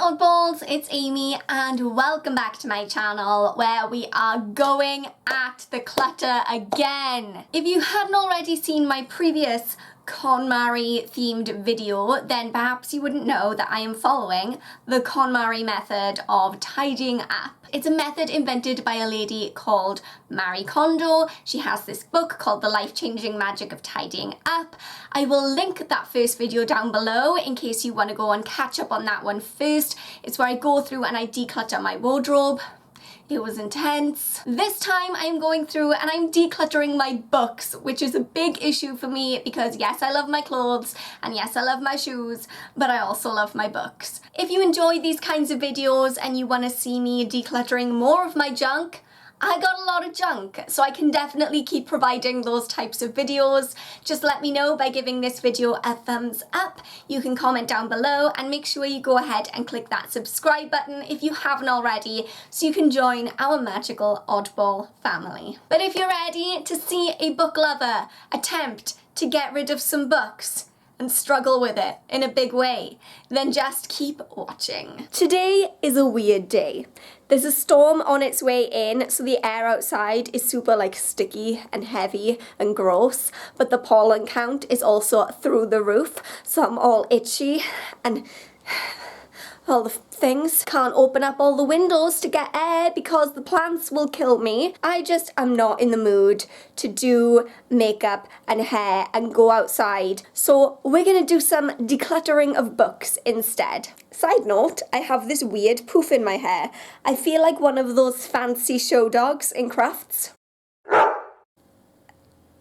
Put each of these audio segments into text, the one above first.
oddballs, it's Amy and welcome back to my channel where we are going at the clutter again. If you hadn't already seen my previous Konmari themed video, then perhaps you wouldn't know that I am following the Konmari method of tidying up. It's a method invented by a lady called Marie Kondo. She has this book called The Life-Changing Magic of Tidying Up. I will link that first video down below in case you want to go and catch up on that one first. It's where I go through and I declutter my wardrobe. It was intense. This time I'm going through and I'm decluttering my books, which is a big issue for me because yes, I love my clothes and yes, I love my shoes, but I also love my books. If you enjoy these kinds of videos and you want to see me decluttering more of my junk, I got a lot of junk, so I can definitely keep providing those types of videos. Just let me know by giving this video a thumbs up. You can comment down below and make sure you go ahead and click that subscribe button if you haven't already, so you can join our magical oddball family. But if you're ready to see a book lover attempt to get rid of some books and struggle with it in a big way, then just keep watching. Today is a weird day. There's a storm on its way in, so the air outside is super sticky and heavy and gross, but the pollen count is also through the roof, so I'm all itchy and all the things. Can't open up all the windows to get air because the plants will kill me. I just am not in the mood to do makeup and hair and go outside. So we're gonna do some decluttering of books instead. Side note, I have this weird poof in my hair. I feel like one of those fancy show dogs in Crafts.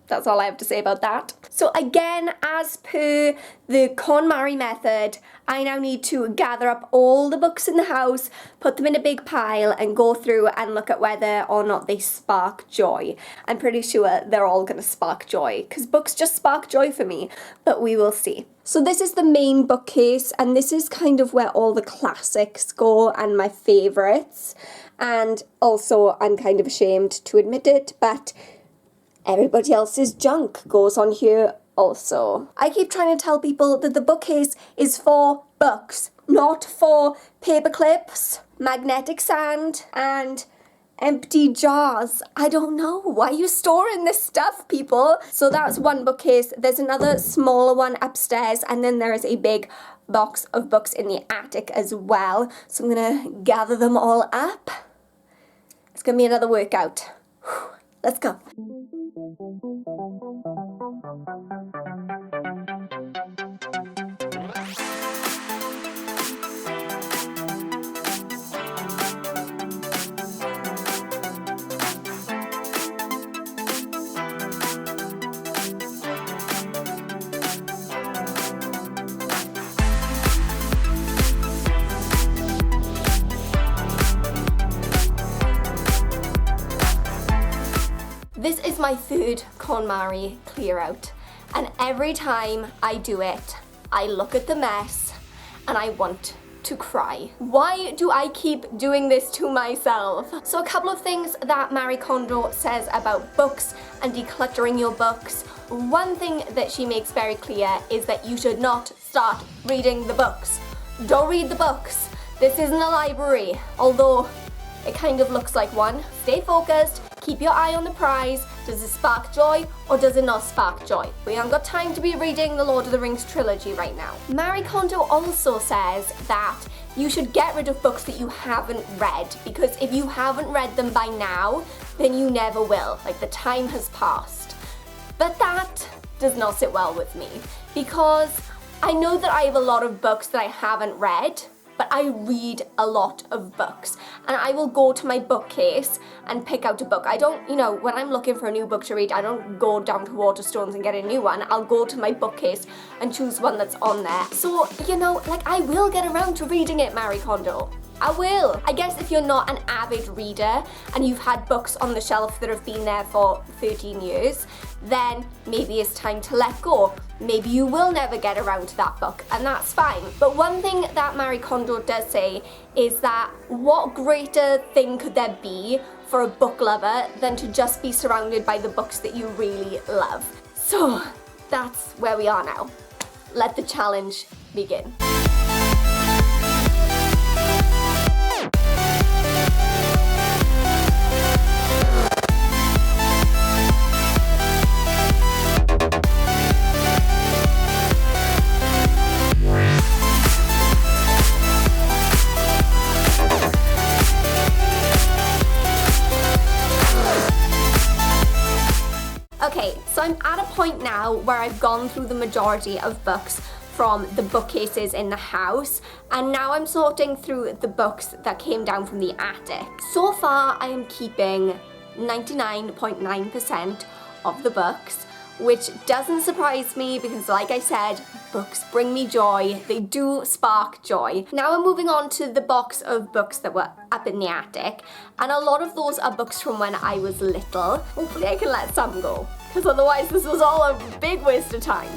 That's all I have to say about that. So again, as per the Konmari method, I now need to gather up all the books in the house, put them in a big pile and go through and look at whether or not they spark joy. I'm pretty sure they're all gonna spark joy because books just spark joy for me, but we will see. So this is the main bookcase and this is kind of where all the classics go and my favourites. And also, I'm kind of ashamed to admit it, but everybody else's junk goes on here also. I keep trying to tell people that the bookcase is for books, not for paper clips, magnetic sand, and empty jars. I don't know. Why are you storing this stuff, people? So that's one bookcase. There's another smaller one upstairs, and then there is a big box of books in the attic as well. So I'm gonna gather them all up. It's gonna be another workout. Let's go. This is my third Konmari clear out, and every time I do it, I look at the mess and I want to cry. Why do I keep doing this to myself? So a couple of things that Marie Kondo says about books and decluttering your books. One thing that she makes very clear is that you should not start reading the books. Don't read the books. This isn't a library, although it kind of looks like one. Stay focused. Keep your eye on the prize. Does it spark joy or does it not spark joy? We haven't got time to be reading the Lord of the Rings trilogy right now. Marie Kondo also says that you should get rid of books that you haven't read, because if you haven't read them by now, then you never will. Like, the time has passed. But that does not sit well with me, because I know that I have a lot of books that I haven't read, but I read a lot of books, and I will go to my bookcase and pick out a book. I don't, when I'm looking for a new book to read, I don't go down to Waterstones and get a new one. I'll go to my bookcase and choose one that's on there. So, I will get around to reading it, Marie Kondo. I will. I guess if you're not an avid reader and you've had books on the shelf that have been there for 13 years, then maybe it's time to let go. Maybe you will never get around to that book, and that's fine. But one thing that Marie Kondo does say is that what greater thing could there be for a book lover than to just be surrounded by the books that you really love. So that's where we are now. Let the challenge begin. So I'm at a point now where I've gone through the majority of books from the bookcases in the house, and now I'm sorting through the books that came down from the attic. So far I am keeping 99.9% of the books, which doesn't surprise me because, like I said, books bring me joy. They do spark joy. Now I'm moving on to the box of books that were up in the attic, and a lot of those are books from when I was little. Hopefully I can let some go, because otherwise this was all a big waste of time.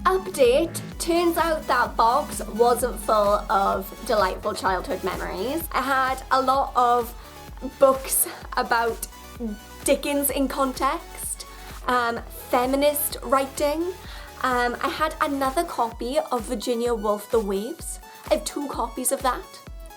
Update, turns out that box wasn't full of delightful childhood memories. I had a lot of books about Dickens in context, feminist writing. I had another copy of Virginia Woolf The Waves. I have 2 copies of that.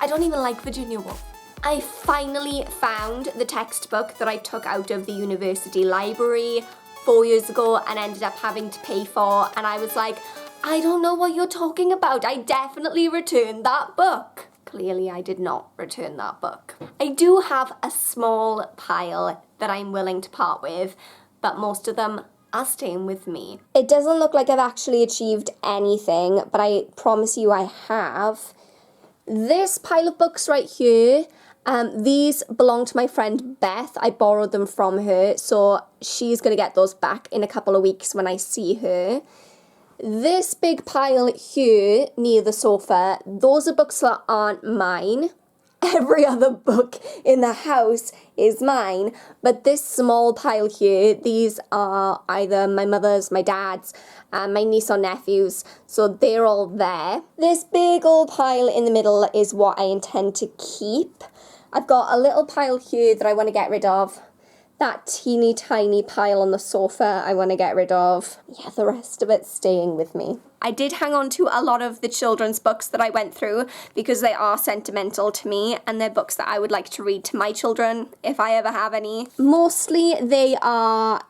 I don't even like Virginia Woolf. I finally found the textbook that I took out of the university library 4 years ago and ended up having to pay for, and I was like, I don't know what you're talking about. I definitely returned that book. Clearly I did not return that book. I do have a small pile that I'm willing to part with, but most of them are staying with me. It doesn't look like I've actually achieved anything, but I promise you I have. This pile of books right here, these belong to my friend Beth. I borrowed them from her, so she's going to get those back in a couple of weeks when I see her. This big pile here near the sofa, those are books that aren't mine. Every other book in the house is mine, but this small pile here, these are either my mother's, my dad's, my niece or nephew's, so they're all there. This big old pile in the middle is what I intend to keep. I've got a little pile here that I want to get rid of. That teeny tiny pile on the sofa I want to get rid of. Yeah, the rest of it's staying with me. I did hang on to a lot of the children's books that I went through because they are sentimental to me, and they're books that I would like to read to my children if I ever have any. Mostly they are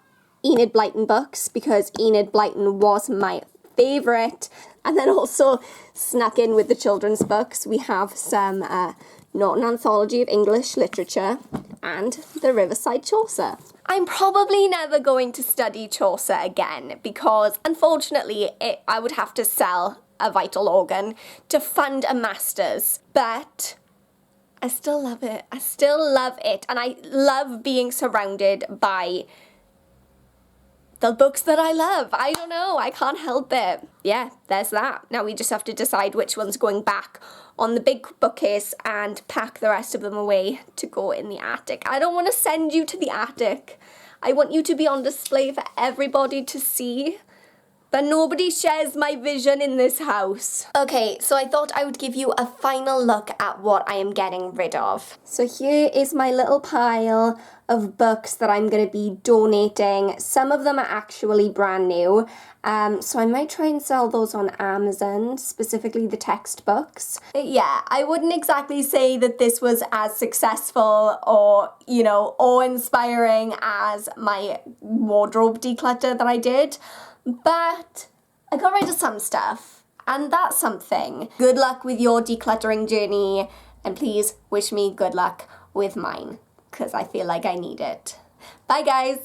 Enid Blyton books because Enid Blyton was my favourite. And then also snuck in with the children's books, we have some Not an Anthology of English Literature and the Riverside Chaucer. I'm probably never going to study Chaucer again because, unfortunately, I would have to sell a vital organ to fund a master's. But I still love it. I still love it. And I love being surrounded by the books that I love. I don't know, I can't help it. Yeah, there's that. Now we just have to decide which one's going back on the big bookcase and pack the rest of them away to go in the attic. I don't want to send you to the attic. I want you to be on display for everybody to see. But nobody shares my vision in this house. Okay, so I thought I would give you a final look at what I am getting rid of. So here is my little pile of books that I'm going to be donating. Some of them are actually brand new, so I might try and sell those on Amazon, specifically the textbooks. Yeah, I wouldn't exactly say that this was as successful or, you know, awe-inspiring as my wardrobe declutter that I did. But I got rid of some stuff, and that's something. Good luck with your decluttering journey, and please wish me good luck with mine, because I feel like I need it. Bye, guys!